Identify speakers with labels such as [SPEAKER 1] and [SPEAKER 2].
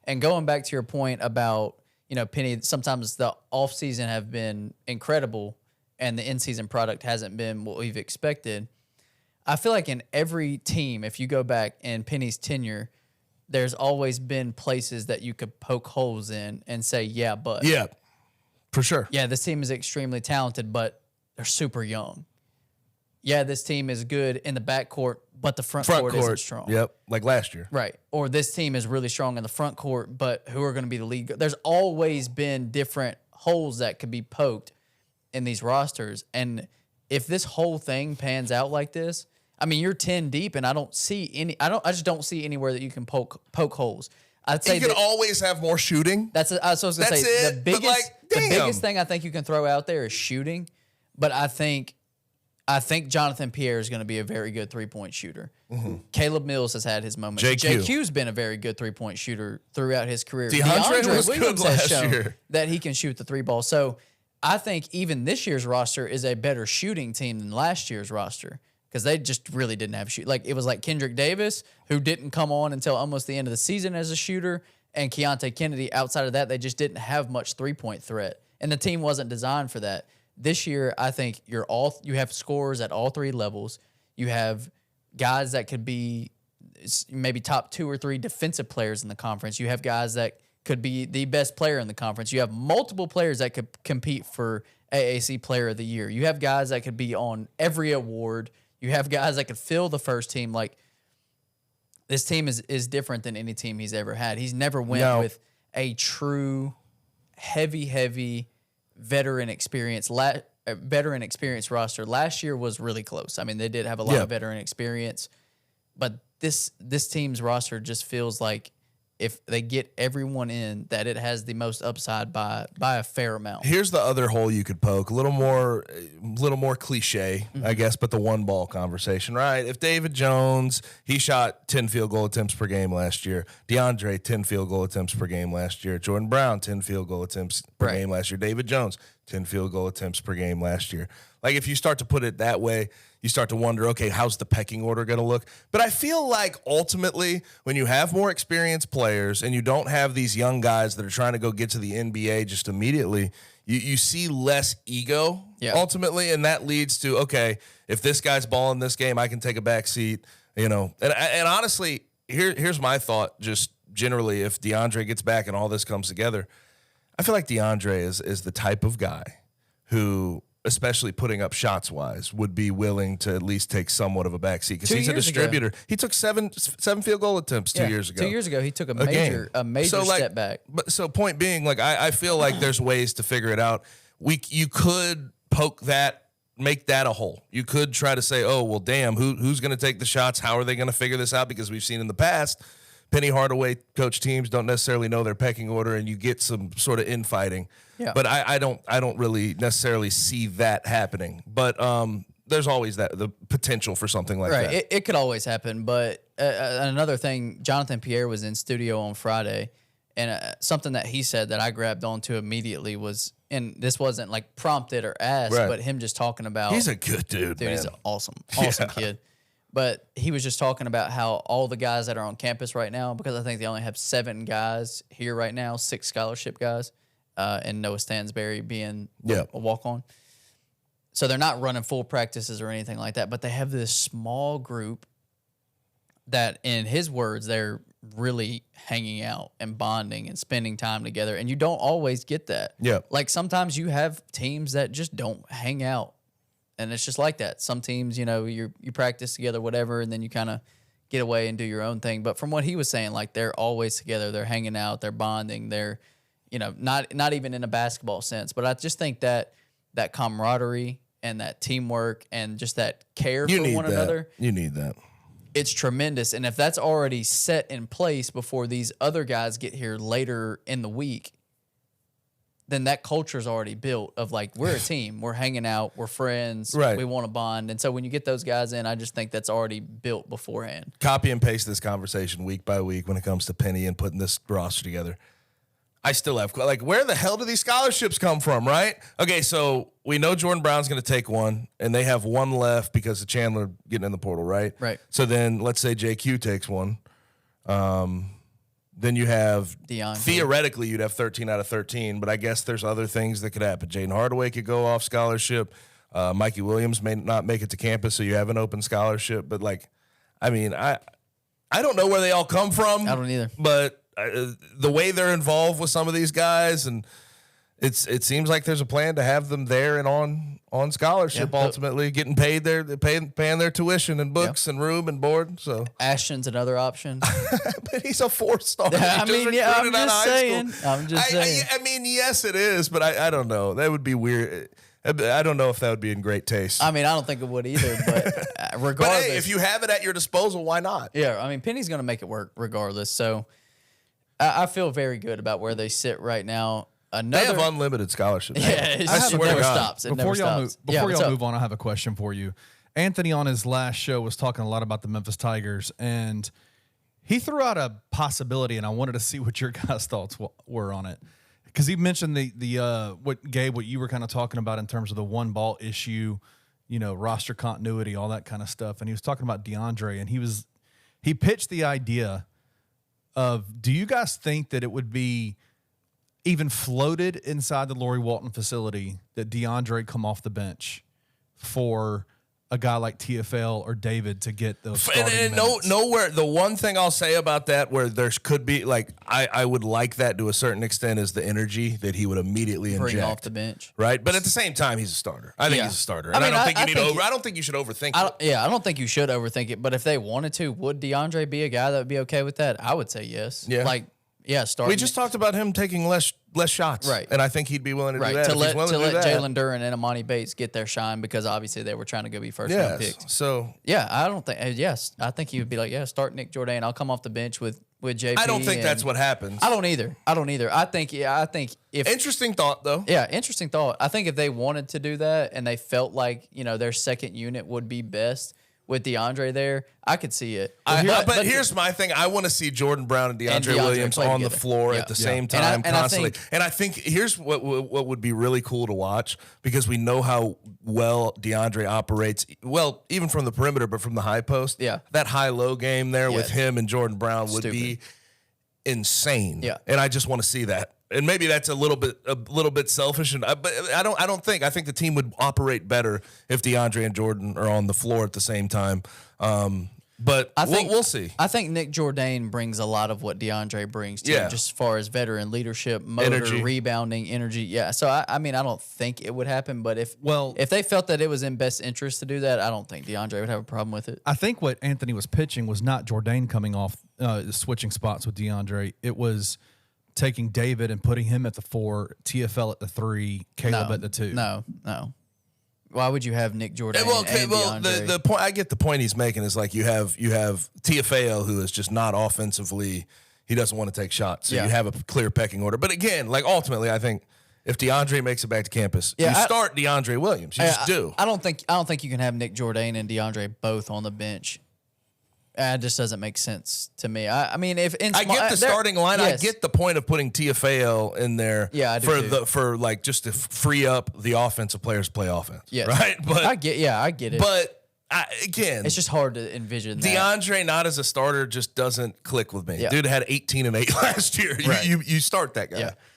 [SPEAKER 1] And going back to your point about, Penny, sometimes the offseason have been incredible and the in-season product hasn't been what we've expected. I feel like in every team, if you go back in Penny's tenure, there's always been places that you could poke holes in and say, yeah, but.
[SPEAKER 2] Yeah, for sure.
[SPEAKER 1] Yeah, this team is extremely talented, but they're super young. Yeah, this team is good in the backcourt, but the front court isn't strong.
[SPEAKER 2] Yep, like last year.
[SPEAKER 1] Right. Or this team is really strong in the front court, but who are going to be the lead? There's always been different holes that could be poked in these rosters. And if this whole thing pans out like this, I mean, you're 10 deep, and I just don't see anywhere that you can poke holes. I'd say
[SPEAKER 2] you can always have more shooting.
[SPEAKER 1] That's what I was going to say.
[SPEAKER 2] The
[SPEAKER 1] biggest thing I think you can throw out there is shooting, but I think Jonathan Pierre is going to be a very good three-point shooter. Mm-hmm. Caleb Mills has had his moments. JQ's been a very good three-point shooter throughout his career.
[SPEAKER 2] DeAndre
[SPEAKER 1] Williams has shown that he can shoot the three ball. So I think even this year's roster is a better shooting team than last year's roster because they just really didn't have shoot. Like it was like Kendrick Davis, who didn't come on until almost the end of the season as a shooter, and Keontae Kennedy. Outside of that, they just didn't have much three-point threat, and the team wasn't designed for that. This year, I think you have scorers at all three levels. You have guys that could be maybe top 2 or 3 defensive players in the conference. You have guys that could be the best player in the conference. You have multiple players that could compete for AAC Player of the Year. You have guys that could be on every award. You have guys that could fill the first team. Like, this team is different than any team he's ever had. He's never went with a true heavy veteran experience roster. Last year was really close. I mean, they did have a lot of veteran experience, but this team's roster just feels like if they get everyone in, that it has the most upside by a fair amount.
[SPEAKER 2] Here's the other hole you could poke, a little more cliche, I guess, but the one ball conversation, right? If David Jones, he shot 10 field goal attempts per game last year. DeAndre, 10 field goal attempts per game last year. Jordan Brown, 10 field goal attempts per game last year. David Jones, 10 field goal attempts per game last year. Like, if you start to put it that way, you start to wonder, okay, how's the pecking order going to look? But I feel like ultimately when you have more experienced players and you don't have these young guys that are trying to go get to the NBA just immediately, you see less ego ultimately, and that leads to, okay, if this guy's balling this game, I can take a back seat, And honestly, here's my thought just generally, if DeAndre gets back and all this comes together, I feel like DeAndre is the type of guy who, especially putting up shots-wise, would be willing to at least take somewhat of a backseat because he's a distributor. He took seven field goal attempts 2 years ago.
[SPEAKER 1] 2 years ago, he took a major step back.
[SPEAKER 2] So point being, like, I feel like there's ways to figure it out. You could poke that, make that a hole. You could try to say, oh, well, damn, who's going to take the shots? How are they going to figure this out? Because we've seen in the past, Penny Hardaway coach teams don't necessarily know their pecking order, and you get some sort of infighting. Yeah. But I don't really necessarily see that happening. But there's always the potential for something like that.
[SPEAKER 1] It could always happen. But another thing, Jonathan Pierre was in studio on Friday, and something that he said that I grabbed onto immediately was, and this wasn't like prompted or asked, but him just talking about.
[SPEAKER 2] He's a good dude, man.
[SPEAKER 1] He's an awesome kid. But he was just talking about how all the guys that are on campus right now, because I think they only have 7 guys here right now, 6 scholarship guys, and Noah Stansberry being a walk-on. So they're not running full practices or anything like that, but they have this small group that, in his words, they're really hanging out and bonding and spending time together. And you don't always get that.
[SPEAKER 2] Yeah.
[SPEAKER 1] Like, sometimes you have teams that just don't hang out. And it's just like that. Some teams, you practice together, whatever, and then you kind of get away and do your own thing. But from what he was saying, like, they're always together. They're hanging out. They're bonding. They're, not even in a basketball sense. But I just think that camaraderie and that teamwork and just that care for one another.
[SPEAKER 2] You need that.
[SPEAKER 1] It's tremendous. And if that's already set in place before these other guys get here later in the week, then that culture's already built of, like, we're a team. We're hanging out. We're friends.
[SPEAKER 2] Right.
[SPEAKER 1] We want to bond. And so when you get those guys in, I just think that's already built beforehand.
[SPEAKER 2] Copy and paste this conversation week by week when it comes to Penny and putting this roster together. I still have, like, where the hell do these scholarships come from, right? Okay, so we know Jordan Brown's going to take one, and they have one left because of Chandler getting in the portal, right?
[SPEAKER 1] Right.
[SPEAKER 2] So then let's say JQ takes one. Then you have
[SPEAKER 1] DeAndre.
[SPEAKER 2] Theoretically, you'd have 13 out of 13, but I guess there's other things that could happen. Jaden Hardaway could go off scholarship. Mikey Williams may not make it to campus, so you have an open scholarship. But I don't know where they all come from.
[SPEAKER 1] I don't either.
[SPEAKER 2] But the way they're involved with some of these guys, and it seems like there's a plan to have them there and on scholarship. Ultimately, getting paid paying their tuition and books and room and board. So
[SPEAKER 1] Ashton's another option.
[SPEAKER 2] but he's a 4-star.
[SPEAKER 1] I'm just saying.
[SPEAKER 2] I mean, yes, it is, but I don't know. That would be weird. I don't know if that would be in great taste.
[SPEAKER 1] I mean, I don't think it would either, but regardless.
[SPEAKER 2] But hey, if you have it at your disposal, why not?
[SPEAKER 1] Yeah, I mean, Penny's going to make it work regardless. So I feel very good about where they sit right now.
[SPEAKER 2] They have unlimited scholarships.
[SPEAKER 1] Yeah, it never stops.
[SPEAKER 3] Before y'all move on, I have a question for you. Anthony on his last show was talking a lot about the Memphis Tigers, and he threw out a possibility, and I wanted to see what your guys' thoughts were on it. Because he mentioned what you were kind of talking about in terms of the one ball issue, roster continuity, all that kind of stuff. And he was talking about DeAndre, and he pitched the idea of, do you guys think that it would be even floated inside the Laurie Walton facility that DeAndre come off the bench for a guy like TFL or David to get those starting minutes?
[SPEAKER 2] Nowhere. The one thing I'll say about that, where there could be I would like that to a certain extent, is the energy that he would immediately inject
[SPEAKER 1] bring off the bench,
[SPEAKER 2] right? But at the same time, he's a starter. I think he's a starter, and I don't think you should overthink it.
[SPEAKER 1] Yeah, I don't think you should overthink it. But if they wanted to, would DeAndre be a guy that would be okay with that? I would say yes.
[SPEAKER 2] Yeah,
[SPEAKER 1] starting.
[SPEAKER 2] We just talked about him taking less shots,
[SPEAKER 1] right?
[SPEAKER 2] And I think he'd be willing to do that.
[SPEAKER 1] To let Jalen Duren and Amani Bates get their shine, because obviously they were trying to go be first round picks.
[SPEAKER 2] So
[SPEAKER 1] I think he would be like, start Nick Jourdain. I'll come off the bench with JP.
[SPEAKER 2] I don't think that's what happens.
[SPEAKER 1] I don't either. I think if
[SPEAKER 2] interesting thought though.
[SPEAKER 1] Yeah, interesting thought. I think if they wanted to do that and they felt like their second unit would be best with DeAndre there, I could see it.
[SPEAKER 2] But here's my thing. I want to see Jordan Brown and DeAndre Williams on the floor at the same time constantly. And I think here's what would be really cool to watch, because we know how well DeAndre operates, well, even from the perimeter, but from the high post.
[SPEAKER 1] Yeah.
[SPEAKER 2] That high-low game there with him and Jordan Brown would be insane.
[SPEAKER 1] Yeah.
[SPEAKER 2] And I just want to see that. And maybe that's a little bit selfish, but I think the team would operate better if DeAndre and Jordan are on the floor at the same time. But we'll see.
[SPEAKER 1] I think Nick Jourdain brings a lot of what DeAndre brings to him, just as far as veteran leadership, motor,
[SPEAKER 2] energy,
[SPEAKER 1] rebounding, energy. Yeah. So I mean, I don't think it would happen, but if they felt that it was in best interest to do that, I don't think DeAndre would have a problem with it.
[SPEAKER 3] I think what Anthony was pitching was not Jourdain coming off switching spots with DeAndre. It was taking David and putting him at the 4, TFL at the 3, Caleb at the 2.
[SPEAKER 1] No. Why would you have Nick Jourdain and DeAndre?
[SPEAKER 2] The point, I get the point he's making, is like you have TFL, who is just not offensively, he doesn't want to take shots. So you have a clear pecking order. But again, ultimately, I think if DeAndre makes it back to campus, you start DeAndre Williams. You just do.
[SPEAKER 1] I don't think you can have Nick Jourdain and DeAndre both on the bench. It just doesn't make sense to me. I mean, I
[SPEAKER 2] get the starting line. Yes. I get the point of putting TFAL in there.
[SPEAKER 1] Yeah, I do
[SPEAKER 2] for just to free up the offensive players to play offense.
[SPEAKER 1] Yes.
[SPEAKER 2] Right. But
[SPEAKER 1] I get it.
[SPEAKER 2] But again,
[SPEAKER 1] it's just hard to envision that.
[SPEAKER 2] DeAndre not as a starter just doesn't click with me. Yeah. Dude had 18 and 8 last year.
[SPEAKER 1] Right.
[SPEAKER 2] You start that guy.
[SPEAKER 1] Yeah.